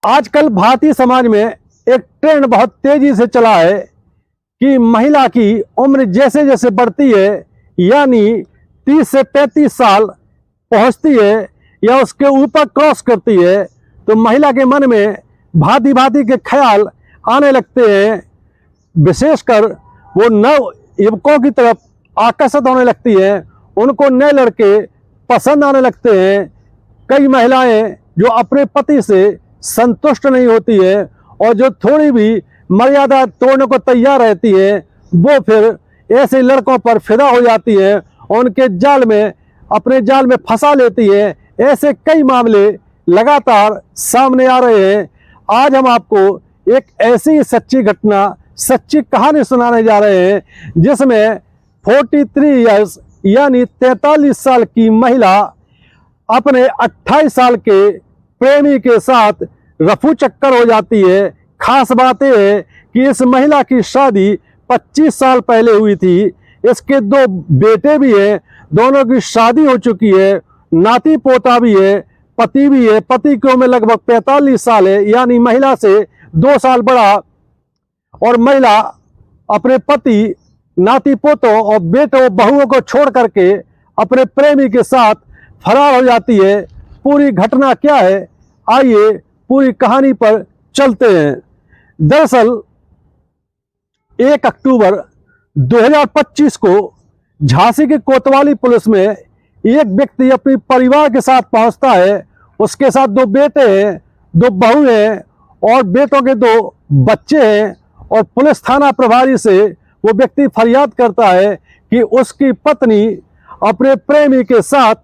आजकल भारतीय समाज में एक ट्रेंड बहुत तेजी से चला है कि महिला की उम्र जैसे जैसे बढ़ती है, यानी 30 से 35 साल पहुंचती है या उसके ऊपर क्रॉस करती है, तो महिला के मन में भांति भांति के ख्याल आने लगते हैं। विशेषकर वो नव युवकों की तरफ आकर्षित होने लगती है, उनको नए लड़के पसंद आने लगते हैं। कई महिलाएं जो अपने पति से संतुष्ट नहीं होती है और जो थोड़ी भी मर्यादा तोड़ने को तैयार रहती है, वो फिर ऐसे लड़कों पर फिदा हो जाती है और उनके जाल में, अपने जाल में फंसा लेती है। ऐसे कई मामले लगातार सामने आ रहे हैं। आज हम आपको एक ऐसी सच्ची घटना, सच्ची कहानी सुनाने जा रहे हैं जिसमें 43 इयर्स यानी 43 साल की महिला अपने 28 साल के प्रेमी के साथ रफू चक्कर हो जाती है। खास बात यह है कि इस महिला की शादी 25 साल पहले हुई थी। इसके 2 बेटे भी हैं, दोनों की शादी हो चुकी है, नाती पोता भी है, पति भी है। पति की उम्र लगभग 45 साल है, यानी महिला से 2 साल बड़ा। और महिला अपने पति, नाती पोतों और बेटों बहुओं को छोड़ करके अपने प्रेमी के साथ फरार हो जाती है। पूरी घटना क्या है, आइए पूरी कहानी पर चलते हैं। दरअसल 1 अक्टूबर 2025 को झांसी की कोतवाली पुलिस में एक व्यक्ति अपने परिवार के साथ पहुंचता है। उसके साथ 2 बेटे हैं, 2 बहू हैं और बेटों के 2 बच्चे हैं। और पुलिस थाना प्रभारी से वो व्यक्ति फरियाद करता है कि उसकी पत्नी अपने प्रेमी के साथ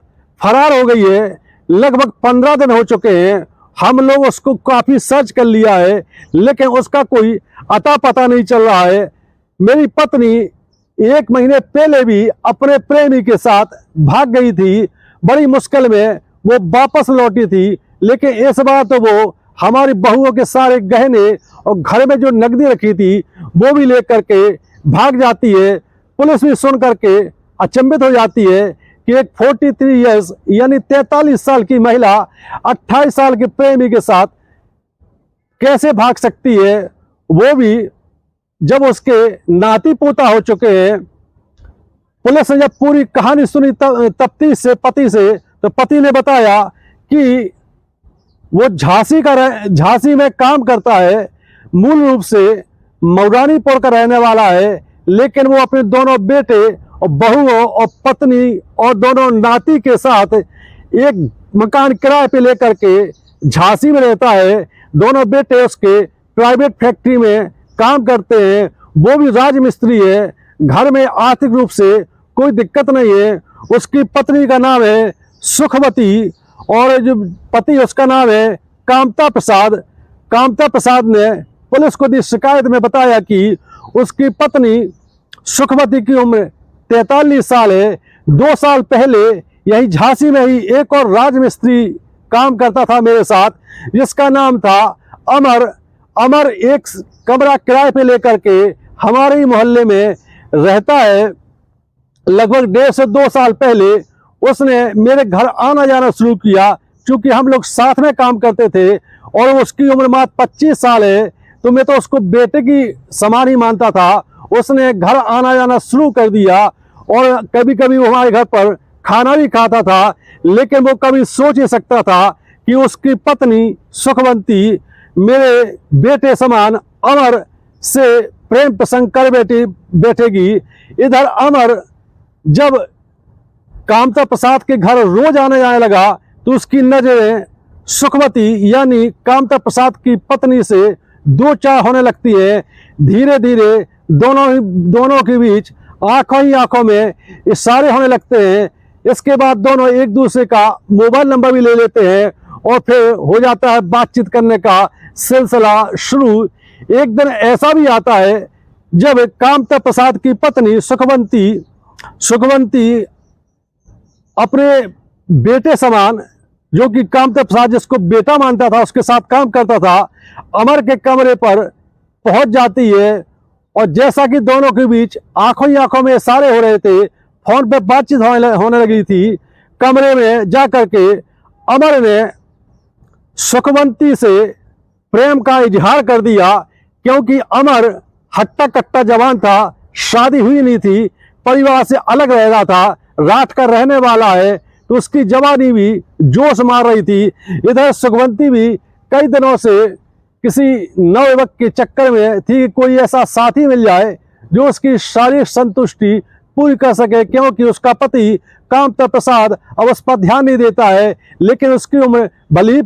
फरार हो गई है। लगभग 15 दिन हो चुके हैं। हम लोग उसको काफ़ी सर्च कर लिया है, लेकिन उसका कोई अता पता नहीं चल रहा है। मेरी पत्नी 1 महीने पहले भी अपने प्रेमी के साथ भाग गई थी। बड़ी मुश्किल में वो वापस लौटी थी, लेकिन इस बार तो वो हमारी बहुओं के सारे गहने और घर में जो नकदी रखी थी वो भी लेकर के भाग जाती है। पुलिस भी सुन करके अचंभित हो जाती है कि एक 43 इयर्स यानी 43 साल की महिला 28 साल के प्रेमी के साथ कैसे भाग सकती है, वो भी जब उसके नाती पोता हो चुके हैं। पुलिस ने जब पूरी कहानी सुनी तफ्तीश से पति से, तो पति ने बताया कि वो झांसी में काम करता है, मूल रूप से मऊरानीपुर का रहने वाला है, लेकिन वो अपने दोनों बेटे और बहुओं और पत्नी और दोनों नाती के साथ एक मकान किराए पे लेकर के झांसी में रहता है। दोनों बेटे उसके प्राइवेट फैक्ट्री में काम करते हैं, वो भी राजमिस्त्री है। घर में आर्थिक रूप से कोई दिक्कत नहीं है। उसकी पत्नी का नाम है सुखवती और जो पति उसका नाम है कामता प्रसाद। कामता प्रसाद ने पुलिस को दी शिकायत में बताया कि उसकी पत्नी सुखवती की उम्र 43 साल है। 2 साल पहले यही झांसी में ही एक और राजमिस्त्री काम करता था मेरे साथ, जिसका नाम था अमर। अमर एक कमरा किराए पे लेकर के हमारे ही मोहल्ले में रहता है। लगभग 1.5 से 2 साल पहले उसने मेरे घर आना जाना शुरू किया। चूंकि हम लोग साथ में काम करते थे और उसकी उम्र मात्र 25 साल है, तो मैं तो उसको बेटे की समान ही मानता था। उसने घर आना जाना शुरू कर दिया और कभी कभी वो हमारे घर पर खाना भी खाता था, लेकिन वो कभी सोच ही सकता था कि उसकी पत्नी सुखवंती मेरे बेटे समान अमर से प्रेम प्रसंग कर बैठेगी। इधर अमर जब कामता प्रसाद के घर रोज आने जाने लगा, तो उसकी नजरें सुखवती यानी कामता प्रसाद की पत्नी से 2-4 होने लगती है। धीरे धीरे दोनों के बीच आंखों ही आंखों में इशारे होने लगते हैं। इसके बाद दोनों एक दूसरे का मोबाइल नंबर भी ले लेते हैं और फिर हो जाता है बातचीत करने का सिलसिला शुरू। एक दिन ऐसा भी आता है जब कामता प्रसाद की पत्नी सुखवंती अपने बेटे समान, जो कि कामता प्रसाद जिसको बेटा मानता था, उसके साथ काम करता था, अमर के कमरे पर पहुंच जाती है। और जैसा कि दोनों के बीच आंखों ही आंखों में इशारे हो रहे थे, फोन पे बातचीत होने लगी थी, कमरे में जा करके अमर ने सुखवंती से प्रेम का इजहार कर दिया, क्योंकि अमर हट्टा कट्टा जवान था, शादी हुई नहीं थी, परिवार से अलग रह रहा था, रात का रहने वाला है, तो उसकी जवानी भी जोश मार रही थी। इधर सुखवंती भी कई दिनों से किसी नवयुवक के चक्कर में थी कि कोई ऐसा साथी मिल जाए जो उसकी शारीरिक संतुष्टि पूरी कर सके, क्योंकि उसका पति कामता प्रसाद अब उस पर ध्यान नहीं देता है। लेकिन उसकी उम्र भले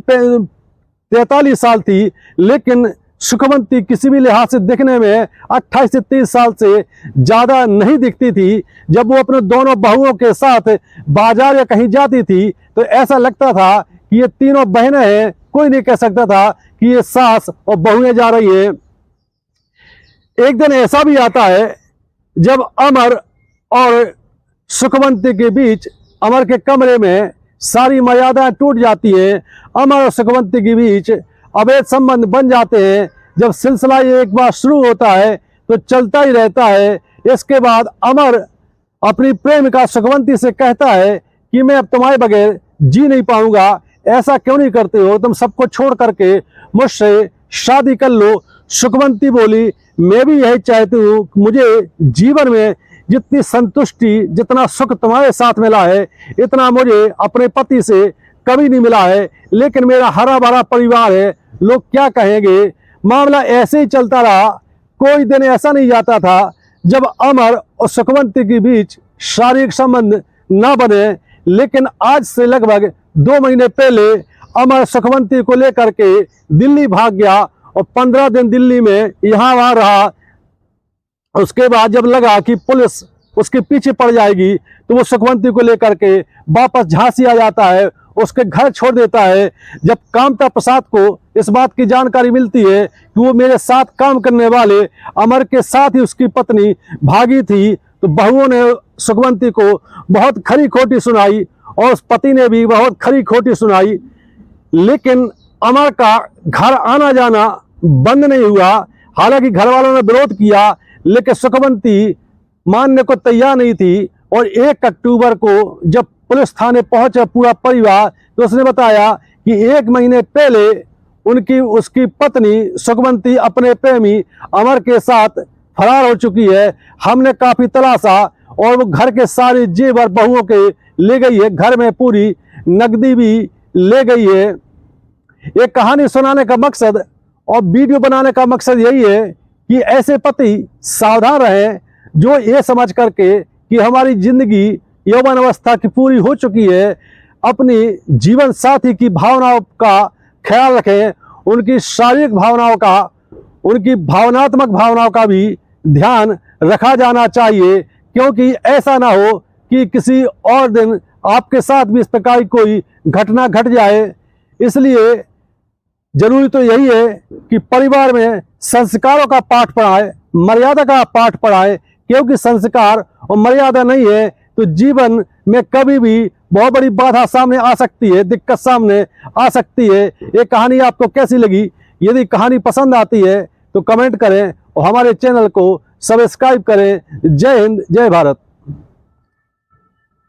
43 साल थी, लेकिन सुखवंती किसी भी लिहाज से दिखने में 28 से 30 साल से ज़्यादा नहीं दिखती थी। जब वो अपने दोनों बहुओं के साथ बाजार या कहीं जाती थी तो ऐसा लगता था कि ये तीनों बहनें हैं, कोई नहीं कह सकता था कि ये सास और बहुएं जा रही हैं। एक दिन ऐसा भी आता है जब अमर और सुखवंती के बीच, अमर के कमरे में सारी मर्यादाएं टूट जाती हैं, अमर और सुखवंती के बीच अवैध संबंध बन जाते हैं। जब सिलसिला ये एक बार शुरू होता है तो चलता ही रहता है। इसके बाद अमर अपनी प्रेमिका सुखवंती से कहता है कि मैं अब तुम्हारे बगैर जी नहीं पाऊंगा, ऐसा क्यों नहीं करते हो, तुम सबको छोड़ करके मुझसे शादी कर लो। सुखवंती बोली, मैं भी यही चाहती हूँ, मुझे जीवन में जितनी संतुष्टि, जितना सुख तुम्हारे साथ मिला है, इतना मुझे अपने पति से कभी नहीं मिला है। लेकिन मेरा हरा भरा परिवार है, लोग क्या कहेंगे। मामला ऐसे ही चलता रहा। कोई दिन ऐसा नहीं जाता था जब अमर और सुखवंती के बीच शारीरिक संबंध न बने। लेकिन आज से लगभग 2 महीने पहले अमर सुखवंती को लेकर के दिल्ली भाग गया और 15 दिन दिल्ली में यहाँ वहाँ रहा। उसके बाद जब लगा कि पुलिस उसके पीछे पड़ जाएगी तो वो सुखवंती को लेकर के वापस झांसी आ जाता है, उसके घर छोड़ देता है। जब कामता प्रसाद को इस बात की जानकारी मिलती है कि वो मेरे साथ काम करने वाले अमर के साथ ही उसकी पत्नी भागी थी, तो बहुओं ने सुखवंती को बहुत खरी खोटी सुनाई और उस पति ने भी बहुत खरी खोटी सुनाई। लेकिन अमर का घर आना जाना बंद नहीं हुआ। हालांकि घर वालों ने विरोध किया, लेकिन सुखवंती मानने को तैयार नहीं थी। और 1 अक्टूबर को जब पुलिस थाने पहुंचा पूरा परिवार, तो उसने बताया कि 1 महीने पहले उसकी पत्नी सुखवंती अपने प्रेमी अमर के साथ फरार हो चुकी है। हमने काफी तलाशा और वो घर के सारे जेवर बहुओं के ले गई है, घर में पूरी नकदी भी ले गई है। एक कहानी सुनाने का मकसद और वीडियो बनाने का मकसद यही है कि ऐसे पति सावधान रहें जो ये समझ करके कि हमारी जिंदगी यौवन अवस्था की पूरी हो चुकी है, अपनी जीवन साथी की भावनाओं का ख्याल रखें, उनकी शारीरिक भावनाओं का, उनकी भावनात्मक भावनाओं का भी ध्यान रखा जाना चाहिए। क्योंकि ऐसा ना हो कि किसी और दिन आपके साथ भी इस प्रकार की कोई घटना घट जाए। इसलिए जरूरी तो यही है कि परिवार में संस्कारों का पाठ पढ़ाए, मर्यादा का पाठ पढ़ाए। क्योंकि संस्कार और मर्यादा नहीं है तो जीवन में कभी भी बहुत बड़ी बाधा सामने आ सकती है, दिक्कत सामने आ सकती है। ये कहानी आपको कैसी लगी? यदि कहानी पसंद आती है तो कमेंट करें और हमारे चैनल को सब्सक्राइब करें। जय हिंद, जय भारत।